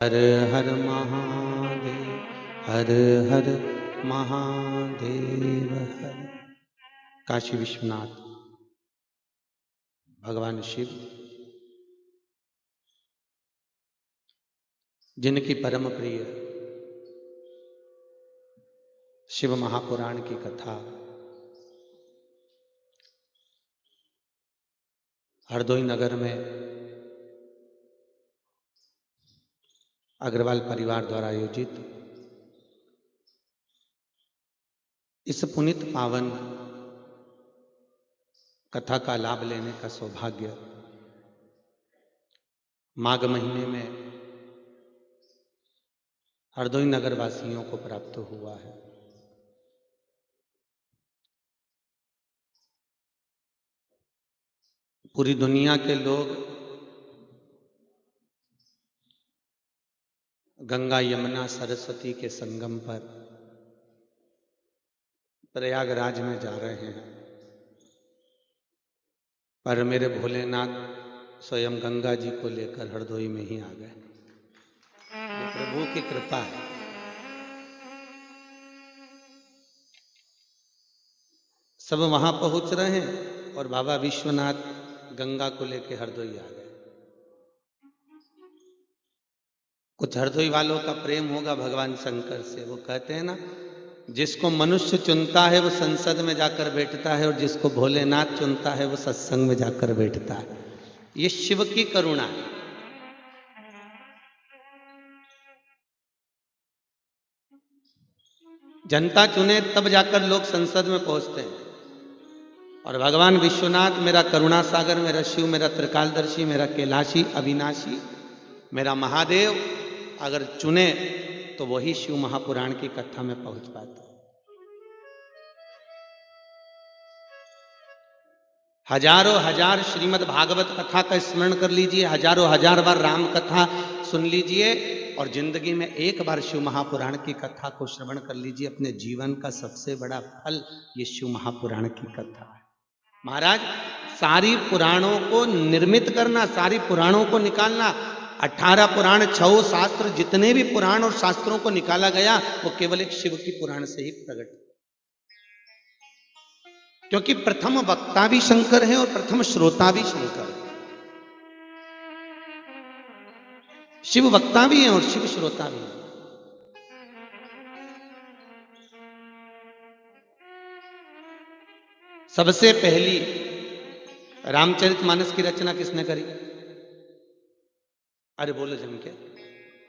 हर हर महादेव, हर हर महादेव। हर काशी विश्वनाथ भगवान शिव, जिनकी परम प्रिय शिव महापुराण की कथा हरदोई नगर में अग्रवाल परिवार द्वारा आयोजित इस पुनीत पावन कथा का लाभ लेने का सौभाग्य माघ महीने में हरदोई नगर वासियों को प्राप्त हुआ है। पूरी दुनिया के लोग गंगा यमुना सरस्वती के संगम पर प्रयागराज में जा रहे हैं, पर मेरे भोलेनाथ स्वयं गंगा जी को लेकर हरदोई में ही आ गए। ये प्रभु की कृपा है। सब वहां पहुंच रहे हैं और बाबा विश्वनाथ गंगा को लेकर हरदोई आ गए। कुछ हरदोई वालों का प्रेम होगा भगवान शंकर से। वो कहते हैं ना, जिसको मनुष्य चुनता है वो संसद में जाकर बैठता है और जिसको भोलेनाथ चुनता है वो सत्संग में जाकर बैठता है। ये शिव की करुणा है। जनता चुने तब जाकर लोग संसद में पहुंचते हैं। और भगवान विश्वनाथ मेरा करुणा सागर, मेरा शिव, मेरा त्रिकालदर्शी, मेरा कैलाशी अविनाशी, मेरा महादेव अगर चुने तो वही शिव महापुराण की कथा में पहुंच पाता है। हजारों हजार श्रीमद् भागवत कथा का स्मरण कर लीजिए, हजारों हजार बार राम कथा सुन लीजिए और जिंदगी में एक बार शिव महापुराण की कथा को श्रवण कर लीजिए। अपने जीवन का सबसे बड़ा फल ये शिव महापुराण की कथा है। महाराज, सारी पुराणों को निर्मित करना, सारी पुराणों को निकालना, 18 पुराण, 6 शास्त्र, जितने भी पुराण और शास्त्रों को निकाला गया वो केवल एक शिव की पुराण से ही प्रकट। क्योंकि प्रथम वक्ता भी शंकर है और प्रथम श्रोता भी शंकर है। शिव वक्ता भी है और शिव श्रोता भी है। सबसे पहली रामचरितमानस की रचना किसने करी? अरे बोलो जम के।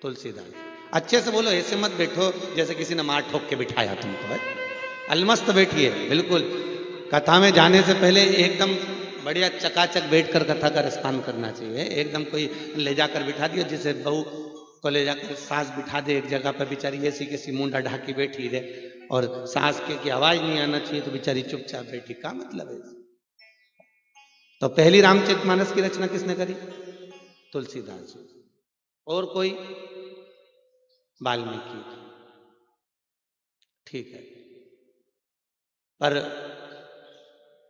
तुलसीदास। अच्छे से बोलो, ऐसे मत बैठो जैसे किसी ने मार ठोक के बिठाया तुमको। अलमस्त बैठिए। बिल्कुल कथा में जाने से पहले एकदम बढ़िया चकाचक बैठकर कथा का रसपान करना चाहिए। एकदम कोई ले जाकर बिठा दिया, जिसे बहू को ले जाकर सास बिठा दे एक जगह पर, बेचारी ऐसी कैसी मुंडा ढाकी बैठी रहे और सास के की आवाज नहीं आना चाहिए तो बेचारी चुपचाप बैठी, क्या मतलब है? तो पहली रामचरितमानस की रचना किसने करी? तुलसीदास। और कोई? वाल्मीकि। ठीक है, पर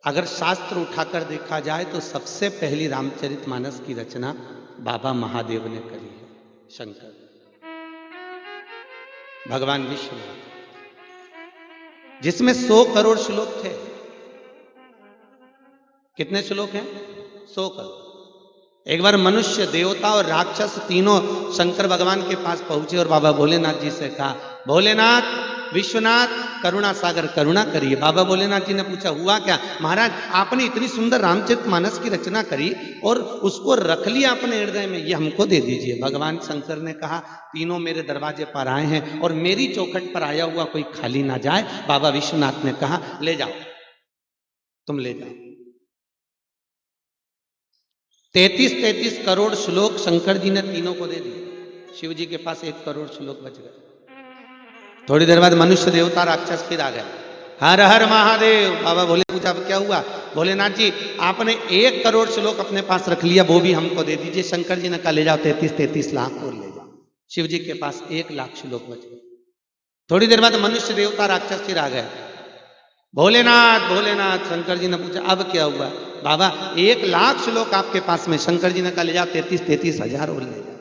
अगर शास्त्र उठाकर देखा जाए तो सबसे पहली रामचरितमानस की रचना बाबा महादेव ने करी है, शंकर, भगवान विश्वनाथ, जिसमें 100 करोड़ श्लोक थे। कितने श्लोक हैं? 100 करोड़। एक बार मनुष्य, देवता और राक्षस तीनों शंकर भगवान के पास पहुंचे और बाबा भोलेनाथ जी से कहा, भोलेनाथ विश्वनाथ करुणा सागर करुणा करिए। बाबा भोलेनाथ जी ने पूछा, हुआ क्या? महाराज, आपने इतनी सुंदर रामचरितमानस की रचना करी और उसको रख लिया अपने हृदय में, ये हमको दे दीजिए। भगवान शंकर ने कहा, तीनों मेरे दरवाजे पर आए हैं और मेरी चौखट पर आया हुआ कोई खाली ना जाए। बाबा विश्वनाथ ने कहा, ले जाओ, तुम ले जाओ। 33 करोड़ श्लोक शंकर जी ने तीनों को दे दिए। शिव जी के पास 1 करोड़ श्लोक बच गए। थोड़ी देर बाद मनुष्य, देवता, राक्षस फिर आ गए। हर हर महादेव। बाबा भोले पूछा, क्या हुआ? भोलेनाथ जी, आपने 1 करोड़ श्लोक अपने पास रख लिया, वो भी हमको दे दीजिए। शंकर जी ने कहा, ले जाओ, 33 लाख और ले जाओ। शिव जी के पास 1 लाख श्लोक बच गए। थोड़ी देर बाद मनुष्य, देवता, राक्षस फिर आ गए। भोलेनाथ भोलेनाथ। शंकर जी ने पूछा, अब क्या हुआ? बाबा, 1 लाख श्लोक आपके पास में। शंकर जी ने कहा, ले जाओ, 33 हजार और ले जाओ।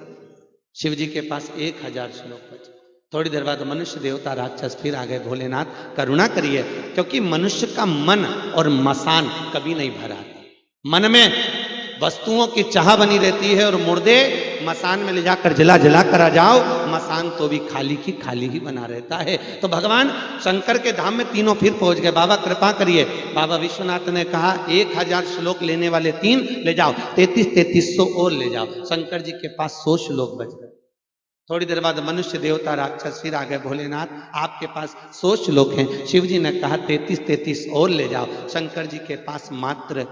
शिव जी के पास 1000 श्लोक बचे। थोड़ी देर बाद मनुष्य, देवता, राक्षस फिर आ गए, भोलेनाथ करुणा करिए, क्योंकि मनुष्य का मन और मसान कभी नहीं भरा। मन में वस्तुओं की चाह बनी रहती है और मुर्दे मसान में ले जाकर जला जला कर आ जाओ, मसान तो भी खाली की खाली ही बना रहता है। तो भगवान शंकर के धाम में तीनों फिर पहुंच गए। बाबा कृपा करिए। बाबा विश्वनाथ ने कहा 1000 श्लोक लेने वाले 3 ले जाओ, 3300 और ले जाओ। शंकर जी के पास 100 श्लोक बच गए। थोड़ी देर बाद मनुष्य, देवता, राक्षस फिर आ गए, भोलेनाथ आपके पास 100 श्लोक हैं। शिव जी ने कहा 33 और ले जाओ। शंकर जी के पास मात्र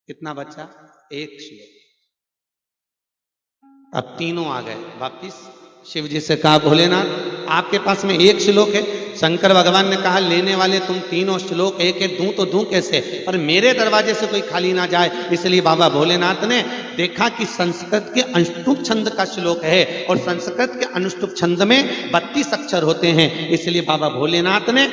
कितना बचा? 1 श्लोक। अब तीनों आ गए वापिस। शिव जी से कहा भोलेनाथ आपके पास में 1 श्लोक है। शंकर भगवान ने कहा लेने वाले तुम तीनों श्लोक एक एक दूं तो दूं कैसे, पर मेरे दरवाजे से कोई खाली ना जाए। इसलिए बाबा भोलेनाथ ने देखा कि संस्कृत के अनुष्टुप छंद का श्लोक है और संस्कृत के अनुष्टुप छंद में 32 अक्षर होते हैं। इसलिए बाबा भोलेनाथ ने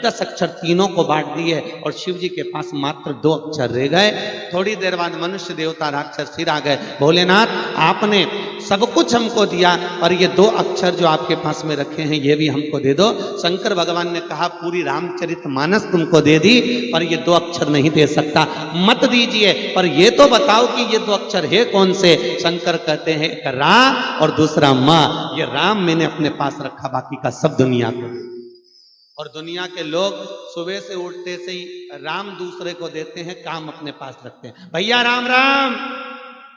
10 अक्षर तीनों को बांट दिए और शिव जी के पास मात्र 2 अक्षर रह गए। थोड़ी देर बाद मनुष्य, देवता, राक्षस फिर आ गए। भोलेनाथ आपने सब कुछ हमको दिया और ये 2 अक्षर जो आपके पास में रखे हैं ये भी हमको दे दो। शंकर भगवान ने कहा पूरी रामचरितमानस तुमको दे दी, पर ये 2 अक्षर नहीं दे सकता। मत दीजिए, पर ये तो बताओ कि ये 2 अक्षर है कौन से। शंकर कहते हैं एक रा और दूसरा मा। ये राम मैंने अपने पास रखा, बाकी का सब दुनिया को। और दुनिया के लोग सुबह से उठते से ही राम दूसरे को देते हैं, काम अपने पास रखते हैं। भैया राम राम।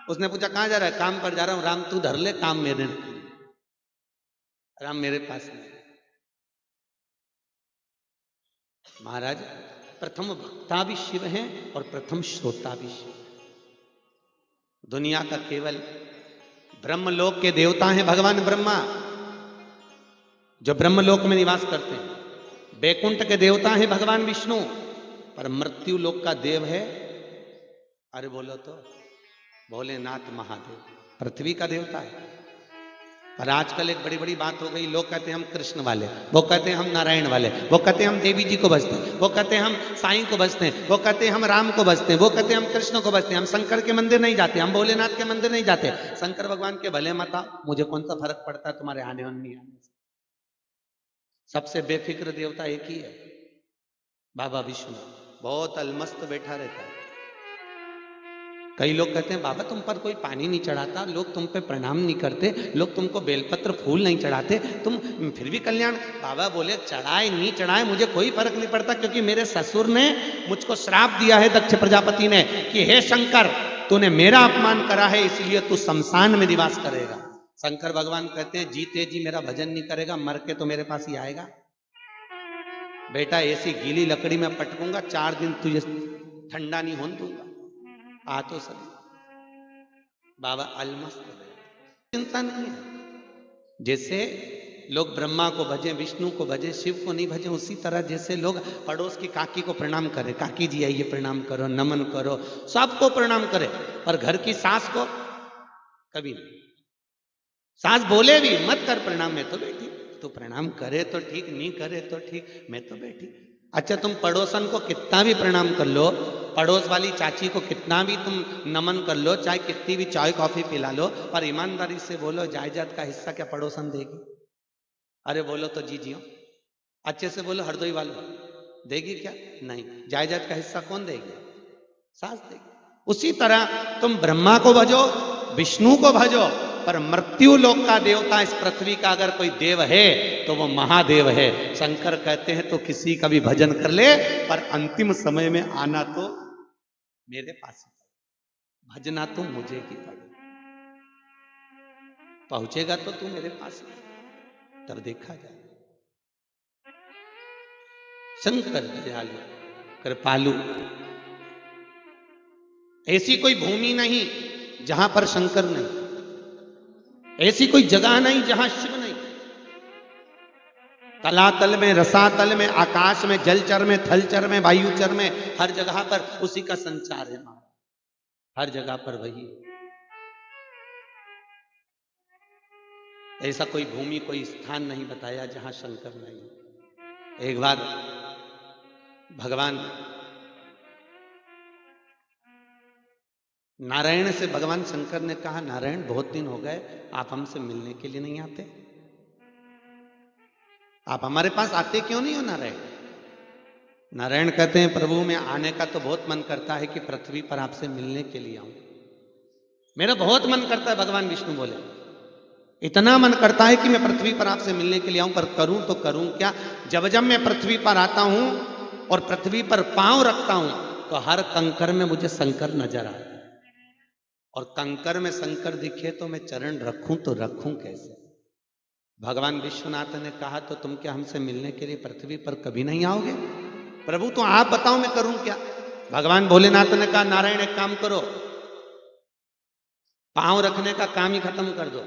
उसने पूछा कहां जा रहा है? काम पर जा रहा हूं। राम तू धर ले, काम मेरे, राम मेरे पास नहीं। महाराज प्रथम वक्ता भी शिव हैं और प्रथम श्रोता भी शिव। दुनिया का केवल ब्रह्मलोक के देवता हैं भगवान ब्रह्मा, जो ब्रह्मलोक में निवास करते हैं। बैकुंठ के देवता हैं भगवान विष्णु, पर मृत्यु लोक का देव है, अरे बोलो तो, भोलेनाथ महादेव, पृथ्वी का देवता है। पर आजकल एक बड़ी बड़ी बात हो गई, लोग कहते हैं हम कृष्ण वाले, वो कहते हैं हम नारायण वाले, वो कहते हैं हम देवी जी को भजते हैं, वो कहते हैं हम साईं को भजते हैं, वो कहते हैं हम राम को भजते हैं, वो कहते हैं हम कृष्ण को भजते हैं, हम शंकर के मंदिर नहीं जाते, हम भोलेनाथ के मंदिर नहीं जाते। शंकर भगवान के भले मता, मुझे कौन सा फर्क पड़ता है तुम्हारे आने और नहीं आने से। सबसे बेफिक्र देवता एक ही है, बाबा विष्णु। बहुत अलमस्त बैठा रहता है। कई लोग कहते हैं बाबा तुम पर कोई पानी नहीं चढ़ाता, लोग तुम पे प्रणाम नहीं करते, लोग तुमको बेलपत्र फूल नहीं चढ़ाते, तुम फिर भी कल्याण। बाबा बोले चढ़ाए नहीं चढ़ाए मुझे कोई फर्क नहीं पड़ता, क्योंकि मेरे ससुर ने मुझको श्राप दिया है, दक्ष प्रजापति ने, कि हे शंकर तूने मेरा अपमान करा है, इसलिए तू शमशान में निवास करेगा। शंकर भगवान कहते हैं जीते जी मेरा भजन नहीं करेगा, मर के तो मेरे पास ही आएगा। बेटा ऐसी गीली लकड़ी में पटकूंगा, 4 दिन तुझे ठंडा नहीं होने दूंगा। आ तो सभी बाबा अलमस्त है, चिंता नहीं है। जैसे लोग ब्रह्मा को भजे, विष्णु को भजे, शिव को नहीं भजे, उसी तरह जैसे लोग पड़ोस की काकी को प्रणाम करे, काकी जी आइए प्रणाम करो, नमन करो, सबको प्रणाम करे, पर घर की सास को कभी नहीं। सास बोले भी मत कर प्रणाम, मैं तो बैठी, तो प्रणाम करे तो ठीक, नहीं करे तो ठीक, मैं तो बैठी। अच्छा तुम पड़ोसन को कितना भी प्रणाम कर लो, पड़ोस वाली चाची को कितना भी तुम नमन कर लो, चाहे कितनी भी चाय कॉफी पिला लो, पर ईमानदारी से बोलो जायदाद का हिस्सा क्या पड़ोसन देगी? अरे बोलो तो जी जियो, अच्छे से बोलो हरदोई वालों देगी क्या? नहीं। जायदाद का हिस्सा कौन देगी? सास देगी। उसी तरह तुम ब्रह्मा को भजो, विष्णु को भजो, पर मृत्यु लोक का देवता इस पृथ्वी का अगर कोई देव है तो वो महादेव है। शंकर कहते हैं तो किसी का भी भजन कर ले, पर अंतिम समय में आना तो मेरे पास ही, भजना तो मुझे ही पड़े, पहुंचेगा तो तू मेरे पास ही, तब देखा जाए। शंकर दयालु कृपालु, ऐसी कोई भूमि नहीं जहां पर शंकर नहीं, ऐसी कोई जगह नहीं जहां शिव नहीं। तलातल में, रसातल में, आकाश में, जलचर में, थलचर में, वायुचर में, हर जगह पर उसी का संचार है महाराज, हर जगह पर वही। ऐसा कोई भूमि, कोई स्थान नहीं बताया जहां शंकर नहीं। एक बार भगवान नारायण से भगवान शंकर ने कहा, नारायण बहुत दिन हो गए, आप हमसे मिलने के लिए नहीं आते, आप हमारे पास आते क्यों नहीं हो नारायण? नारायण कहते हैं, प्रभु में आने का तो बहुत मन करता है कि पृथ्वी पर आपसे मिलने के लिए आऊं, मेरा बहुत मन करता है। भगवान विष्णु बोले, इतना मन करता है कि मैं पृथ्वी पर आपसे मिलने के लिए आऊं, पर करूं तो करूं क्या? जब जब मैं पृथ्वी पर आता हूं और पृथ्वी पर पांव रखता हूं तो हर कंकर में मुझे शंकर नजर आता है, और कंकर में शंकर दिखे तो मैं चरण रखूं तो रखूं कैसे? भगवान विश्वनाथ ने कहा, तो तुम क्या हमसे मिलने के लिए पृथ्वी पर कभी नहीं आओगे? प्रभु तो आप बताओ मैं करूं क्या? भगवान भोलेनाथ ने कहा, नारायण एक काम करो, पांव रखने का काम ही खत्म कर दो,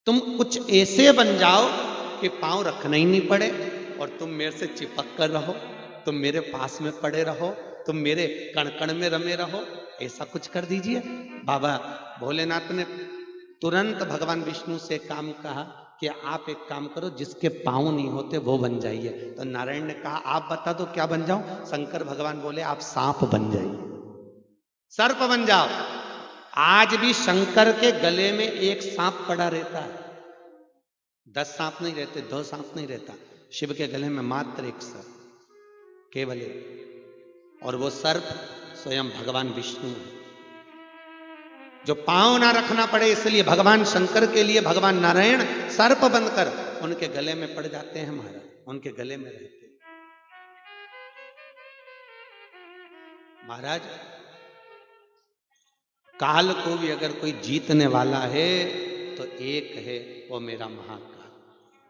तुम कुछ ऐसे बन जाओ कि पांव रखना ही नहीं पड़े और तुम मेरे से चिपक कर रहो, तुम मेरे पास में पड़े रहो, तुम मेरे कण कण में रमे रहो, ऐसा कुछ कर दीजिए। बाबा भोलेनाथ ने तुरंत भगवान विष्णु से काम कहा कि आप एक काम करो, जिसके पांव नहीं होते वो बन जाइए। तो नारायण ने कहा, आप बता दो क्या बन जाऊं? शंकर भगवान बोले, आप सांप बन जाइए, सर्प बन जाओ। आज भी शंकर के गले में एक सांप पड़ा रहता है, 10 सांप नहीं रहते, 2 सांप नहीं रहता, शिव के गले में मात्र एक सर्प, केवल एक, और वो सर्प स्वयं भगवान विष्णु है, जो पांव ना रखना पड़े इसलिए भगवान शंकर के लिए भगवान नारायण सर्प बनकर उनके गले में पड़ जाते हैं महाराज, उनके गले में रहते हैं। महाराज काल को भी अगर कोई जीतने वाला है तो एक है, वो मेरा महाकाल।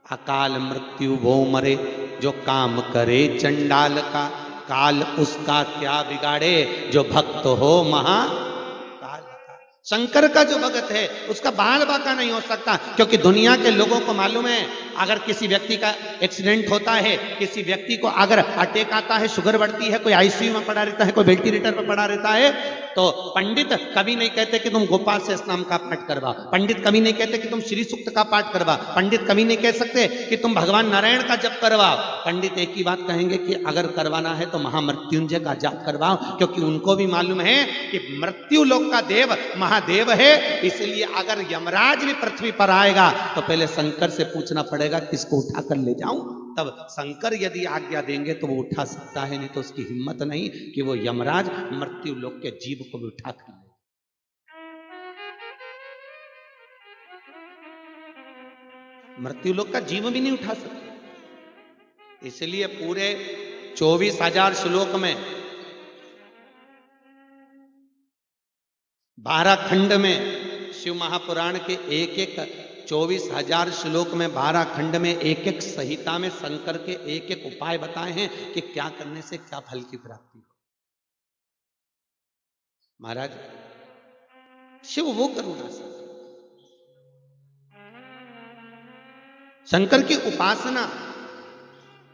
अकाल मृत्यु वो मरे जो काम करे चंडाल का, काल उसका क्या बिगाड़े जो भक्त हो महाकाल का। शंकर का जो भगत है उसका बाल बाका नहीं हो सकता, क्योंकि दुनिया के लोगों को मालूम है, अगर किसी व्यक्ति का एक्सीडेंट होता है, किसी व्यक्ति को अगर अटैक आता है, शुगर बढ़ती है, कोई आईसीयू में पड़ा रहता है, कोई वेंटिलेटर पर पड़ा रहता है, तो पंडित कभी नहीं कहते कि तुम गोपाल से नाम का पाठ करवा, पंडित कभी नहीं कहते कि तुम श्री सूक्त का पाठ करवा, पंडित कभी नहीं कह सकते कि तुम भगवान नारायण का जप करवाओ। पंडित एक ही बात कहेंगे कि अगर करवाना है तो महामृत्युंजय का जाप करवाओ, क्योंकि उनको भी मालूम है कि मृत्यु लोक का देव महादेव है। इसलिए अगर यमराज भी पृथ्वी पर आएगा तो पहले शंकर से पूछना पड़ेगा किसको उठा कर ले जाऊं, तब शंकर यदि आज्ञा देंगे तो वो उठा सकता है, नहीं तो उसकी हिम्मत नहीं कि वो यमराज मृत्यु लोक के जीव को भी उठा कर ले। मृत्यु लोक का जीव भी नहीं उठा सकता। इसलिए पूरे 24,000 श्लोक में 12 खंड में शिव महापुराण के एक एक 24,000 श्लोक में 12 खंड में एक एक संहिता में शंकर के एक एक उपाय बताए हैं कि क्या करने से क्या फल की प्राप्ति हो। महाराज शिव वो करुणा से, शंकर की उपासना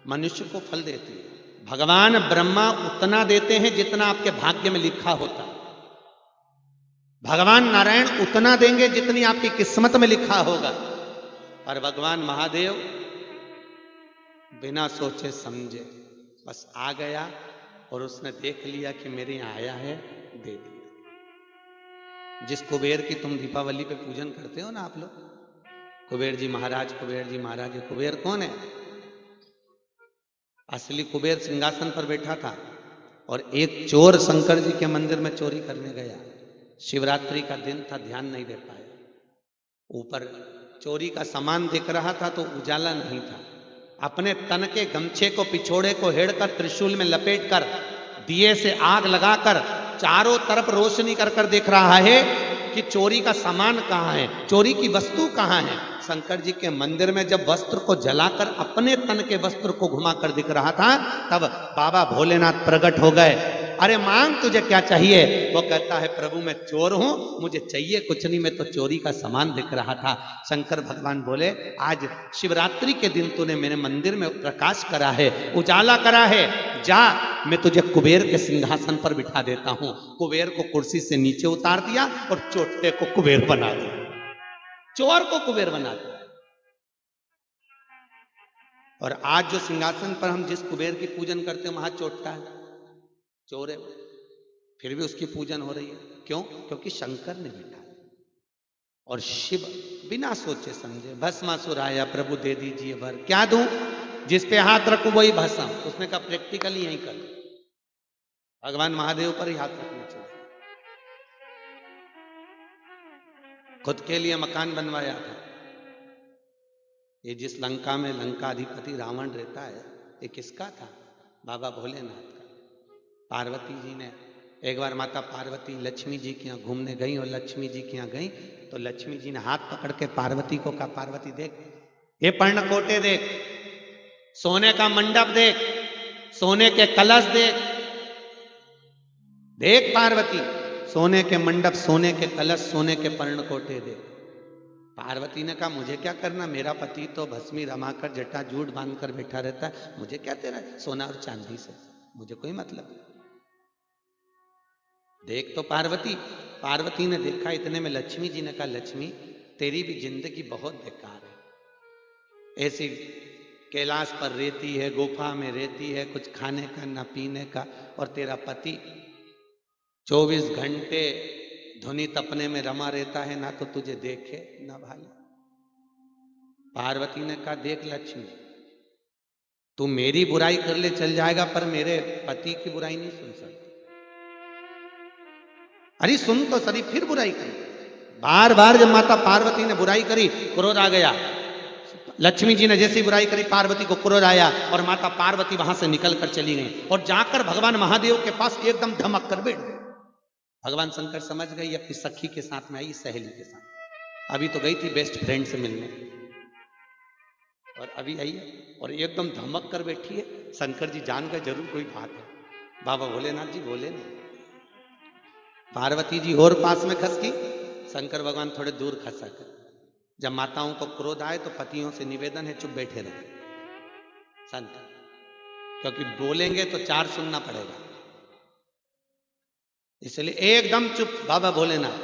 मनुष्य को फल देती है। भगवान ब्रह्मा उतना देते हैं जितना आपके भाग्य में लिखा होता है, भगवान नारायण उतना देंगे जितनी आपकी किस्मत में लिखा होगा, और भगवान महादेव बिना सोचे समझे बस आ गया और उसने देख लिया कि मेरे यहां आया है, दे दिया। जिस कुबेर की तुम दीपावली पे पूजन करते हो ना आप लोग, कुबेर जी महाराज, कुबेर जी महाराज, ये कुबेर कौन है? असली कुबेर सिंहासन पर बैठा था और एक चोर शंकर जी के मंदिर में चोरी करने गया। शिवरात्रि का दिन था, ध्यान नहीं दे पाया, ऊपर चोरी का सामान दिख रहा था तो उजाला नहीं था। अपने तन के गमछे को, पिछोड़े को हेड़कर, त्रिशूल में लपेटकर, दिए से आग लगाकर चारों तरफ रोशनी कर कर देख रहा है कि चोरी का सामान कहां है, चोरी की वस्तु कहां है। शंकर जी के मंदिर में जब वस्त्र को जलाकर अपने तन के वस्त्र को घुमाकर दिख रहा था, तब बाबा भोलेनाथ प्रकट हो गए। अरे मांग तुझे क्या चाहिए? वो कहता है प्रभु मैं चोर हूं, मुझे चाहिए कुछ नहीं, मैं तो चोरी का सामान दिख रहा था। शंकर भगवान बोले आज शिवरात्रि के दिन तूने मेरे मंदिर में प्रकाश करा है, उजाला करा है, जा मैं तुझे कुबेर के सिंहासन पर बिठा देता हूं। कुबेर को कुर्सी से नीचे उतार दिया और चोटे को कुबेर बना दिया, चोर को कुबेर बना दिया। और आज जो सिंहासन पर हम जिस कुबेर की पूजन करते हैं वहां चोटता है, चोर है। फिर भी उसकी पूजन हो रही है। क्यों? क्योंकि शंकर ने बिठाया। और शिव बिना सोचे समझे भस्मासुर आया, प्रभु दे दीजिए वर। क्या दूं? जिस पे हाथ रखूं वही भस्म। उसने कहा प्रैक्टिकली यही कर लो, भगवान महादेव पर ही हाथ रखना चाहिए। खुद के लिए मकान बनवाया था। ये जिस लंका में लंकाधिपति रावण रहता है, ये किसका था? बाबा भोलेनाथ का। पार्वती जी ने एक बार, माता पार्वती लक्ष्मी जी के यहाँ घूमने गई और लक्ष्मी जी के यहाँ गई तो लक्ष्मी जी ने हाथ पकड़ के पार्वती को कहा, पार्वती देख, ये पर्णकोटे देख, सोने का मंडप देख, सोने के कलश देख, देख पार्वती, सोने के मंडप, सोने के कलश, सोने के पर्णकोटे देख। पार्वती ने कहा मुझे क्या करना, मेरा पति तो भस्मी रमाकर जटा जूट बांधकर बैठा रहता है, मुझे क्या तेरा सोना और चांदी से, मुझे कोई मतलब नहीं। देख तो पार्वती। पार्वती ने देखा, इतने में लक्ष्मी जी ने कहा, लक्ष्मी तेरी भी जिंदगी बहुत बेकार है। ऐसी कैलाश पर रहती है, गुफा में रहती है, कुछ खाने का ना पीने का, और तेरा पति 24 घंटे धुनी तपने में रमा रहता है, ना तो तुझे देखे ना भाई। पार्वती ने कहा, देख लक्ष्मी, तू मेरी बुराई कर ले चल जाएगा, पर मेरे पति की बुराई नहीं सुन सकती। अरे सुन तो सही, फिर बुराई करी। बार बार जब माता पार्वती ने बुराई करी, क्रोध आ गया। लक्ष्मी जी ने जैसी बुराई करी, पार्वती को क्रोध आया और माता पार्वती वहां से निकल कर चली गई और जाकर भगवान महादेव के पास एकदम धमक कर बैठ गए। भगवान शंकर समझ गई अपनी सखी के साथ में आई, सहेली के साथ। अभी तो गई थी बेस्ट फ्रेंड से मिलने और अभी आई है और एकदम धमक कर बैठी है। शंकर जी जान गए जरूर कोई बात है। बाबा भोलेनाथ जी बोले नहीं। पार्वती जी और पास में खसकी, शंकर भगवान थोड़े दूर खसा कर। जब माताओं को क्रोध आए तो पतियों से निवेदन है चुप बैठे रहे संत, क्योंकि बोलेंगे तो 4 सुनना पड़ेगा, इसलिए एकदम चुप बाबा भोलेनाथ।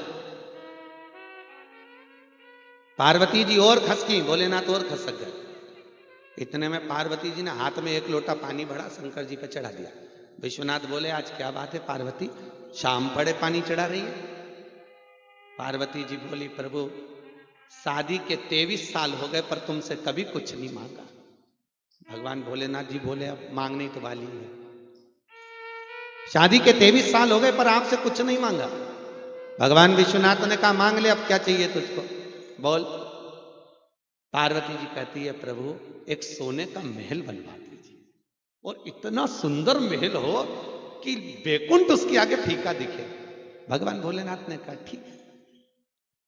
पार्वती जी और खसकी, भोलेनाथ और खसक गए। इतने में पार्वती जी ने हाथ में एक लोटा पानी भरा, शंकर जी पे चढ़ा दिया। विश्वनाथ बोले, आज क्या बात है पार्वती, शाम पड़े पानी चढ़ा रही है? पार्वती जी बोली, प्रभु शादी के 23 साल हो गए पर तुमसे कभी कुछ नहीं मांगा। भगवान भोलेनाथ जी बोले, अब मांगने तो वाली है। शादी के 23 साल हो गए पर आपसे कुछ नहीं मांगा। भगवान विश्वनाथ ने कहा, मांग ले, अब क्या चाहिए तुझको, बोल। पार्वती जी कहती है, प्रभु एक सोने का महल बनवा दीजिए, और इतना सुंदर महल हो कि बैकुंठ उसके आगे फीका दिखे। भगवान भोलेनाथ ने कहा, ठीक है,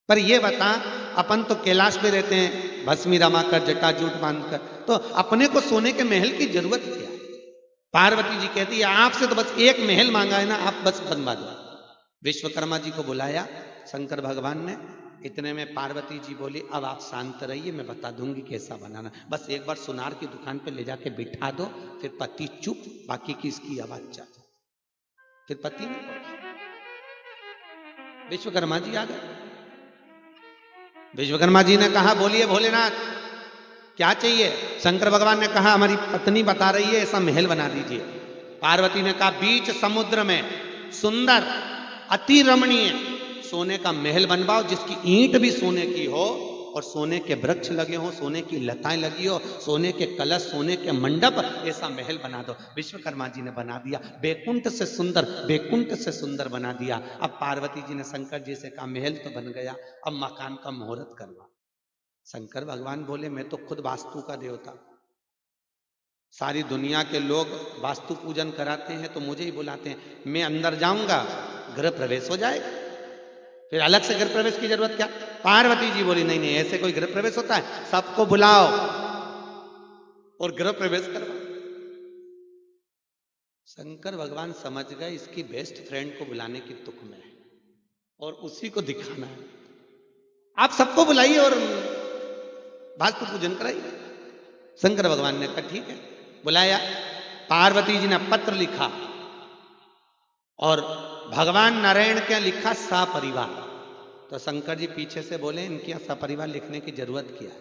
पर ये बता, अपन तो कैलाश पे रहते हैं भस्मी रमाकर जटाजूट बांधकर, तो अपने को सोने के महल की जरूरत क्या? पार्वती जी कहती है, आपसे तो बस एक महल मांगा है ना, आप बस बनवा दो। विश्वकर्मा जी को बुलाया शंकर भगवान ने। इतने में पार्वती जी बोली, अब आप शांत रहिए, मैं बता दूंगी कैसा बनाना, बस एक बार सुनार की दुकान पे ले जाके बिठा दो, फिर पति चुप, बाकी की इसकी आवाज जा। फिर पति नहीं पहुंचा। विश्वकर्मा जी आ गए। विश्वकर्मा जी ने कहा, बोलिए भोलेनाथ क्या चाहिए? शंकर भगवान ने कहा, हमारी पत्नी बता रही है ऐसा महल बना दीजिए। पार्वती ने कहा, बीच समुद्र में सुंदर अति रमणीय सोने का महल बनवाओ, जिसकी ईंट भी सोने की हो और सोने के वृक्ष लगे हो, सोने की लताएं लगी हो, सोने के कलश, सोने के मंडप, ऐसा महल बना दो। विश्वकर्मा जी ने बना दिया, बैकुंठ से सुंदर, बैकुंठ से सुंदर बना दिया। अब पार्वती जी ने शंकर जी से कहा, महल तो बन गया, अब मकान का मुहूर्त करवा। शंकर भगवान बोले, मैं तो खुद वास्तु का देवता, सारी दुनिया के लोग वास्तु पूजन कराते हैं तो मुझे ही बुलाते हैं, मैं अंदर जाऊंगा गृह प्रवेश हो जाएगा, फिर अलग से गृह प्रवेश की जरूरत क्या? पार्वती जी बोली, नहीं नहीं, ऐसे कोई गृह प्रवेश होता है? सबको बुलाओ और गृह प्रवेश करवाओ। शंकर भगवान समझ गए इसकी बेस्ट फ्रेंड को बुलाने की तुक में है और उसी को दिखाना है। आप सबको बुलाइए और वास्तु पूजन कराइए। शंकर भगवान ने कहा, ठीक है, बुलाया। पार्वती जी ने पत्र लिखा और भगवान नारायण के लिखा सपरिवार। तो शंकर जी पीछे से बोले, इनके यहां सपरिवार लिखने की जरूरत क्या है,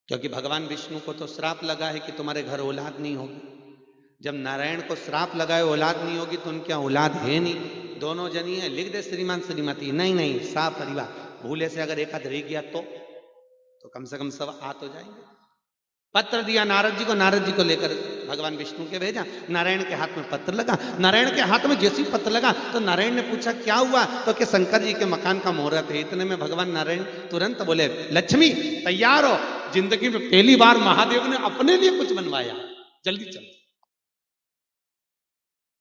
क्योंकि भगवान विष्णु को तो श्राप लगा है कि तुम्हारे घर औलाद नहीं होगी। जब नारायण को श्राप लगाए औलाद नहीं होगी तो उनके यहाँ औलाद है नहीं, दोनों जनी है, लिख दे श्रीमान श्रीमती, नहीं नहीं साफ परिवार, भूले से अगर एक आध रह गया तो कम से कम सब आ तो जाएंगे। पत्र दिया नारद जी को लेकर भगवान विष्णु के भेजा, नारायण के हाथ में पत्र लगा, नारायण के हाथ में जैसे ही पत्र लगा तो नारायण ने पूछा क्या हुआ, तो कि शंकर जी के मकान का मुहूर्त है। इतने में भगवान नारायण तुरंत बोले लक्ष्मी तैयार हो, जिंदगी में पहली बार महादेव ने अपने लिए कुछ बनवाया, जल्दी चलो।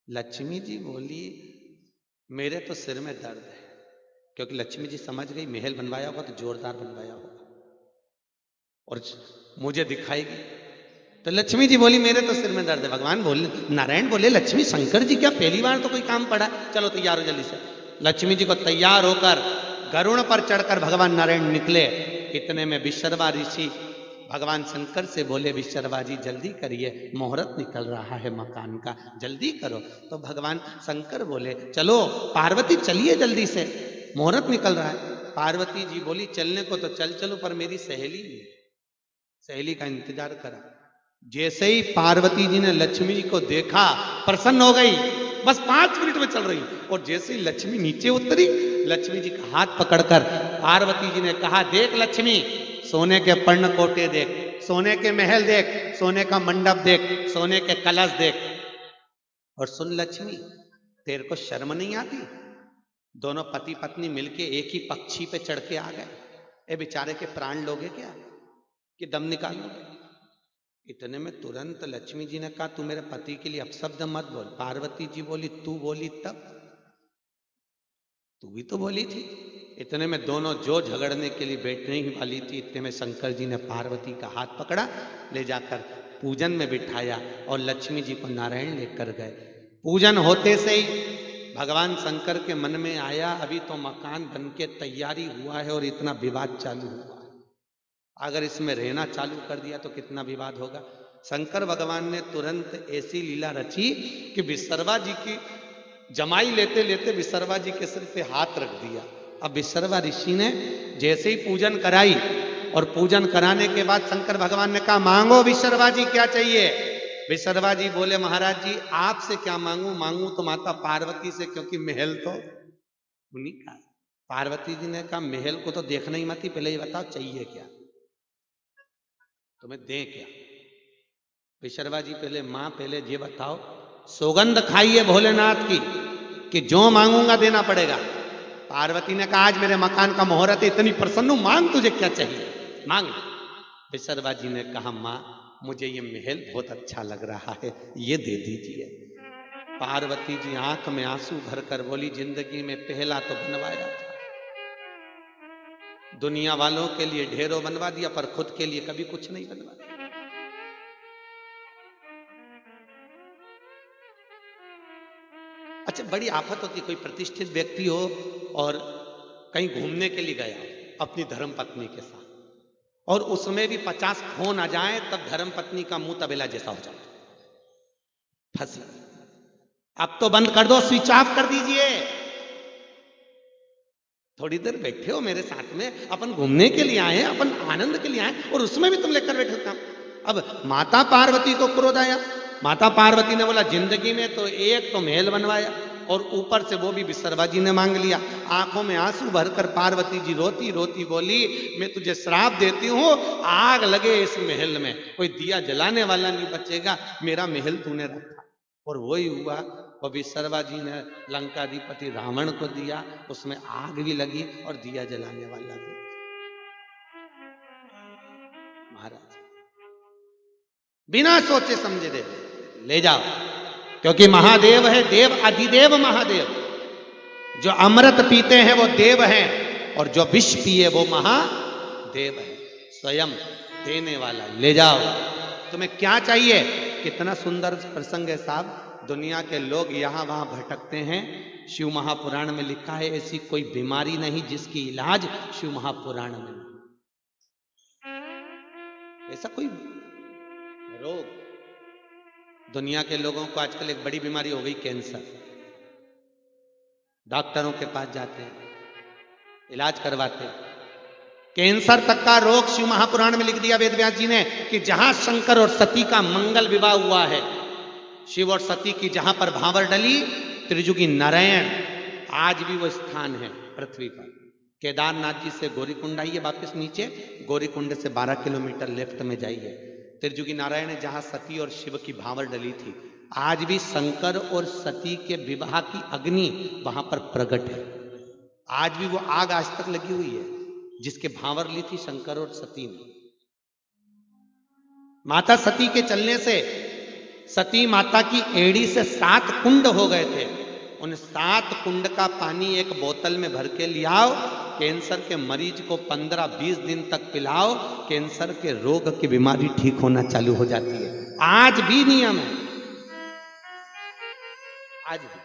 लक्ष्मी जी बोली मेरे तो सिर में दर्द है, क्योंकि लक्ष्मी जी समझ गई महल बनवाया होगा तो जोरदार बनवाया होगा और मुझे दिखाएगी। तो लक्ष्मी जी बोली मेरे तो सिर में दर्द है। भगवान बोले, नारायण बोले लक्ष्मी शंकर जी क्या पहली बार तो कोई काम पड़ा, चलो तैयार हो जल्दी से। लक्ष्मी जी को तैयार होकर गरुड़ पर चढ़कर भगवान नारायण निकले। इतने में विश्रवा ऋषि भगवान शंकर से बोले विश्रवा जी जल्दी करिए, मुहूर्त निकल रहा है मकान का, जल्दी करो। तो भगवान शंकर बोले चलो पार्वती चलिए जल्दी से, मुहूर्त निकल रहा है। पार्वती जी बोली चलने को तो चलो पर मेरी सहेली नहीं, सहेली का इंतजार करा। जैसे ही पार्वती जी ने लक्ष्मी जी को देखा प्रसन्न हो गई, बस 5 मिनट में चल रही, और जैसे ही लक्ष्मी नीचे उतरी, लक्ष्मी जी का हाथ पकड़कर पार्वती जी ने कहा देख लक्ष्मी, सोने के पर्ण कोटे देख, सोने के महल देख, सोने का मंडप देख, सोने के कलश देख, और सुन लक्ष्मी तेरे को शर्म नहीं आती, दोनों पति पत्नी मिलके एक ही पक्षी पे चढ़ के आ गए, ए बेचारे के प्राण लोगे क्या कि दम निकालोगे। इतने में तुरंत लक्ष्मी जी ने कहा तू मेरे पति के लिए अपशब्द मत बोल। पार्वती जी बोली तू बोली तब, तू भी तो बोली थी। इतने में दोनों जो झगड़ने के लिए बैठने ही वाली थी, इतने में शंकर जी ने पार्वती का हाथ पकड़ा, ले जाकर पूजन में बिठाया और लक्ष्मी जी को नारायण लेकर गए। पूजन होते से ही भगवान शंकर के मन में आया अभी तो मकान बन के तैयारी हुआ है और इतना विवाद चालू हुआ है, अगर इसमें रहना चालू कर दिया तो कितना विवाद होगा। शंकर भगवान ने तुरंत ऐसी लीला रची कि विश्रवा जी की जमाई लेते लेते विश्रवा जी के सिर पे हाथ रख दिया। अब विश्रवा ऋषि ने जैसे ही पूजन कराई, और पूजन कराने के बाद शंकर भगवान ने कहा मांगो विश्रवा जी क्या चाहिए। विश्रवा जी बोले महाराज जी आपसे क्या मांगू, मांगू तो माता पार्वती से, क्योंकि महल तो उन्हीं का। पार्वती जी ने कहा महल को तो देखना ही मत ही, पहले ये बताओ चाहिए क्या, तुम्हें दें क्या। विश्रवा जी पहले मां पहले ये बताओ, सौगंध खाइए भोलेनाथ की कि जो मांगूंगा देना पड़ेगा। पार्वती ने कहा आज मेरे मकान का मुहूर्त है, इतनी प्रसन्न हूं, मांग तुझे क्या चाहिए मांग। विश्रवा जी ने कहा मां मुझे ये महल बहुत अच्छा लग रहा है, ये दे दीजिए। पार्वती जी आंख में आंसू भरकर बोली जिंदगी में पहला तो बनवाया था, दुनिया वालों के लिए ढेरों बनवा दिया पर खुद के लिए कभी कुछ नहीं बनवाया। अच्छा बड़ी आफत होती, कोई प्रतिष्ठित व्यक्ति हो और कहीं घूमने के लिए गया अपनी धर्म पत्नी के साथ, और उसमें भी 50 फोन आ जाए तब धर्म पत्नी का मुंह तबेला जैसा हो जाता, फंसी। अब तो बंद कर दो, स्विच ऑफ कर दीजिए, थोड़ी देर बैठे हो मेरे साथ में, अपन घूमने के लिए आए, अपन आनंद के लिए आए, और उसमें भी तुम लेकर बैठे हो। अब माता पार्वती को क्रोध आया। माता पार्वती ने बोला जिंदगी में तो एक तो महल बनवाया और ऊपर से वो भी विश्रवा जी ने मांग लिया। आंखों में आंसू भरकर पार्वती जी रोती रोती बोली मैं तुझे श्राप देती हूँ, आग लगे इस महल में, कोई दिया जलाने वाला नहीं बचेगा, मेरा महल तूने रखा। और वही हुआ, वो विश्रवा जी ने लंकाधिपति रावण को दिया, उसमें आग भी लगी और दिया जलाने वाला भी। महाराज बिना सोचे समझे दे ले जाओ, क्योंकि महादेव है, देव अधिदेव महादेव। जो अमृत पीते हैं वो देव हैं, और जो विष पिए वो महादेव है, स्वयं देने वाला। ले जाओ, तुम्हें क्या चाहिए। कितना सुंदर प्रसंग है साहब। दुनिया के लोग यहां वहां भटकते हैं, शिव महापुराण में लिखा है ऐसी कोई बीमारी नहीं जिसकी इलाज शिव महापुराण में नहीं। ऐसा कोई रोग, दुनिया के लोगों को आजकल एक बड़ी बीमारी हो गई कैंसर, डॉक्टरों के पास जाते हैं, इलाज करवाते हैं। कैंसर तक का रोग शिव महापुराण में लिख दिया वेद व्यास जी ने कि जहां शंकर और सती का मंगल विवाह हुआ है, शिव और सती की जहां पर भांवर डली, त्रिजुगी नारायण, आज भी वो स्थान है पृथ्वी पर। केदारनाथ जी से गौरीकुंड आइए वापस नीचे, गौरीकुंड से 12 किलोमीटर लेफ्ट में जाइए, त्रिजुगी नारायण है जहां सती और शिव की भांवर डली थी। आज भी शंकर और सती के विवाह की अग्नि वहां पर प्रकट है। आज भी वो आग आज तक लगी हुई है जिसके भांवर ली थी शंकर और सती ने। माता सती के चलने से सती माता की एड़ी से 7 कुंड हो गए थे। उन 7 कुंड का पानी एक बोतल में भर के लियाओ, कैंसर के मरीज को 15-20 दिन तक पिलाओ, कैंसर के रोग की बीमारी ठीक होना चालू हो जाती है। आज भी नियम है, आज भी।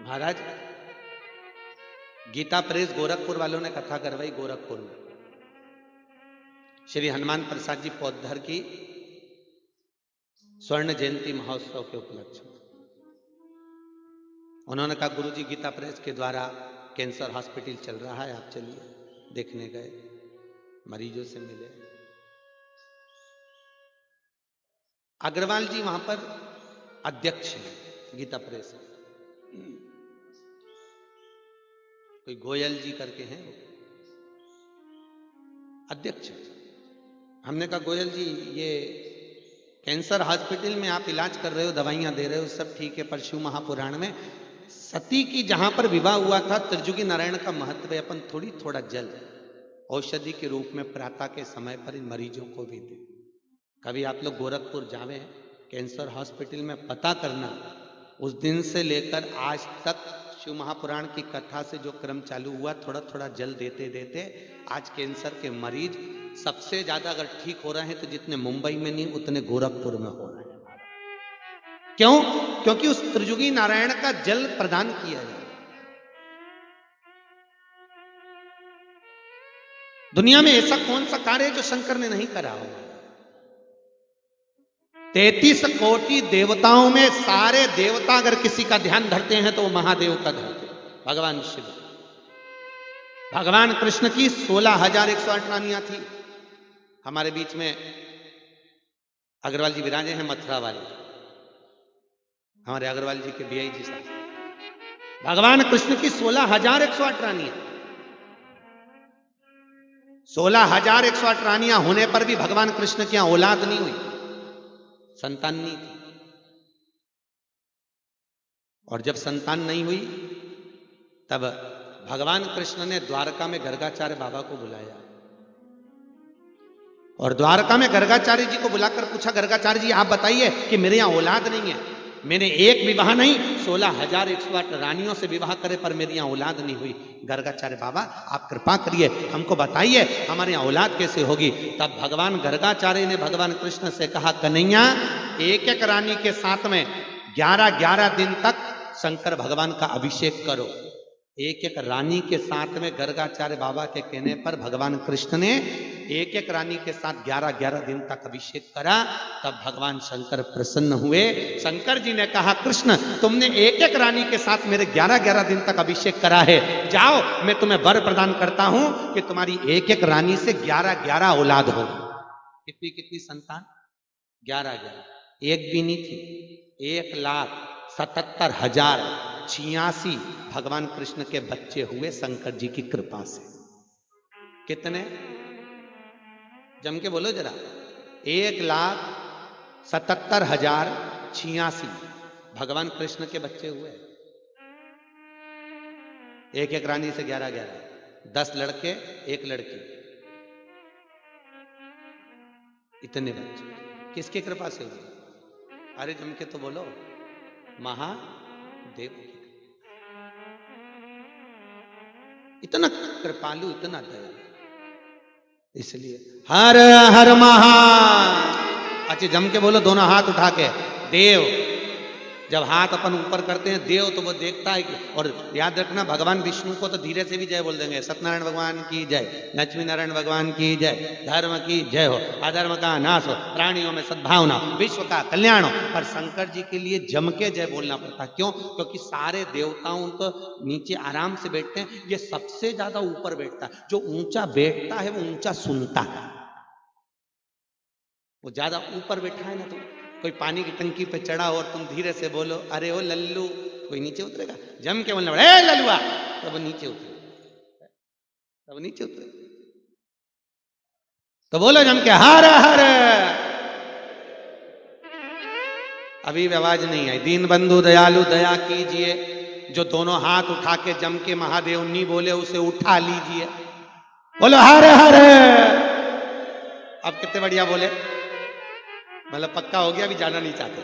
महाराज गीता प्रेस गोरखपुर वालों ने कथा करवाई गोरखपुर में, श्री हनुमान प्रसाद जी पौद्धर की स्वर्ण जयंती महोत्सव के उपलक्ष्य में। उन्होंने कहा गुरुजी गीता प्रेस के द्वारा कैंसर हॉस्पिटल चल रहा है, आप चलिए। देखने गए, मरीजों से मिले। अग्रवाल जी वहां पर अध्यक्ष हैं गीता प्रेस, कोई गोयल जी करके हैं अध्यक्ष। हमने कहा गोयल जी ये कैंसर हॉस्पिटल में आप इलाज कर रहे हो, दवाइयां दे रहे हो, सब ठीक है, पर शिव महापुराण में सती की जहां पर विवाह हुआ था, त्रिजुगी नारायण का महत्व है, अपन थोड़ा जल औषधि के रूप में प्रातः के समय पर इन मरीजों को भी दे। कभी आप लोग गोरखपुर जावे कैंसर हॉस्पिटल में, पता करना उस दिन से लेकर आज तक शिव महापुराण की कथा से जो क्रम चालू हुआ, थोड़ा जल देते देते आज कैंसर के मरीज सबसे ज्यादा अगर ठीक हो रहे हैं तो जितने मुंबई में नहीं उतने गोरखपुर में हो रहे हैं। क्यों? क्योंकि उस त्रिजुगी नारायण का जल प्रदान किया जाए। दुनिया में ऐसा कौन सा कार्य है जो शंकर ने नहीं करा होगा? 33 कोटि देवताओं में सारे देवता अगर किसी का ध्यान धरते हैं तो वो महादेव का धरते हैं, भगवान शिव। भगवान कृष्ण की 16,108 रानियां थी। हमारे बीच में अग्रवाल जी विराजे हैं, मथुरा वाले, हमारे अग्रवाल जी के बीआई जी साहब। भगवान कृष्ण की 16,108 रानियां, 16,108 रानियां होने पर भी भगवान कृष्ण की औलाद नहीं हुई, संतान नहीं थी। और जब संतान नहीं हुई तब भगवान कृष्ण ने द्वारका में गर्गाचार्य बाबा को बुलाया और द्वारका में गर्गाचार्य जी को बुलाकर पूछा, गर्गाचार्य जी आप बताइए कि मेरे यहां औलाद नहीं है, मैंने एक विवाह नहीं 16,108 रानियों से विवाह करे पर मेरी यहां औलाद नहीं हुई। गर्गाचार्य बाबा आप कृपा करिए, हमको बताइए हमारे यहां औलाद कैसे होगी। तब भगवान गर्गाचार्य ने भगवान कृष्ण से कहा, कन्हैया एक एक रानी के साथ में 11-11 दिन तक शंकर भगवान का अभिषेक करो। एक एक रानी के साथ में गर्गाचार्य बाबा के कहने पर भगवान कृष्ण ने एक एक रानी के साथ 11-11 दिन तक अभिषेक करा। तब भगवान शंकर प्रसन्न हुए। शंकर जी ने कहा, कृष्ण तुमने एक एक रानी के साथ मेरे 11-11 दिन तक अभिषेक करा है, जाओ मैं तुम्हें वर प्रदान करता हूं कि तुम्हारी एक एक रानी से 11-11 औलाद हो। कितनी कितनी संतान? 11-11, एक भी नहीं थी, 1,77,086 भगवान कृष्ण के बच्चे हुए शंकर जी की कृपा से। कितने? जम के बोलो जरा। 1,77,086 भगवान कृष्ण के बच्चे हुए। एक एक रानी से 11-11, 10 लड़के 1 लड़की, इतने बच्चे किसकी कृपा से हुए? अरे जम के तो बोलो, महादेव। इतना कृपालु, इतना दयालु, इसलिए हर हर महा। अच्छा जम के बोलो दोनों हाथ उठा के। देव, जब हाथ अपन ऊपर करते हैं देव तो वो देखता है। और याद रखना भगवान विष्णु को तो धीरे से भी जय बोल देंगे, सत्यनारायण भगवान की जय, लक्ष्मी नारायण भगवान की जय, धर्म की जय हो, अधर्म का नाश हो, प्राणियों में सद्भावना, विश्व का कल्याण हो। पर शंकर जी के लिए जम के जय बोलना पड़ता। क्यों? क्योंकि सारे देवताओं तो नीचे आराम से बैठते हैं, ये सबसे ज्यादा ऊपर बैठता है। जो ऊंचा बैठता है वो ऊंचा सुनता है। वो ज्यादा ऊपर बैठा है ना, तो कोई पानी की टंकी पे चढ़ा और तुम धीरे से बोलो अरे ओ लल्लू, कोई नीचे उतरेगा? जम के बोलना ए लल्लुआ, तब वो नीचे उतरेगा, तब नीचे उतरेगा। तो बोलो जम के हर हर। अभी आवाज नहीं आई। दीन बंधु दयालु दया कीजिए। जो दोनों हाथ उठा के जम के महादेव नहीं बोले उसे उठा लीजिए, बोलो हर हर। अब कितने बढ़िया बोले, मतलब पक्का हो गया, अभी जाना नहीं चाहते।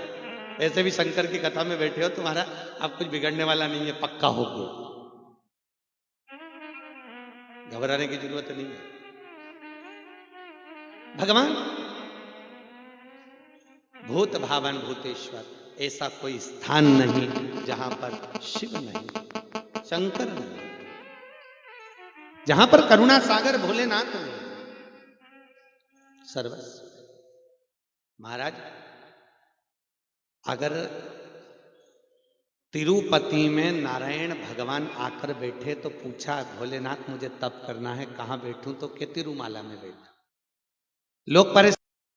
ऐसे भी शंकर की कथा में बैठे हो, तुम्हारा अब कुछ बिगड़ने वाला नहीं है, पक्का हो गया, घबराने की जरूरत नहीं है। भगवान भूत भावन भूतेश्वर, ऐसा कोई स्थान नहीं जहां पर शिव नहीं, शंकर नहीं, जहां पर करुणा सागर भोलेनाथ नहीं, सर्वस्व। महाराज अगर तिरुपति में नारायण भगवान आकर बैठे तो पूछा भोलेनाथ मुझे तप करना है, कहां बैठूं? तो के तिरुमाला में बैठा। लोग परेशान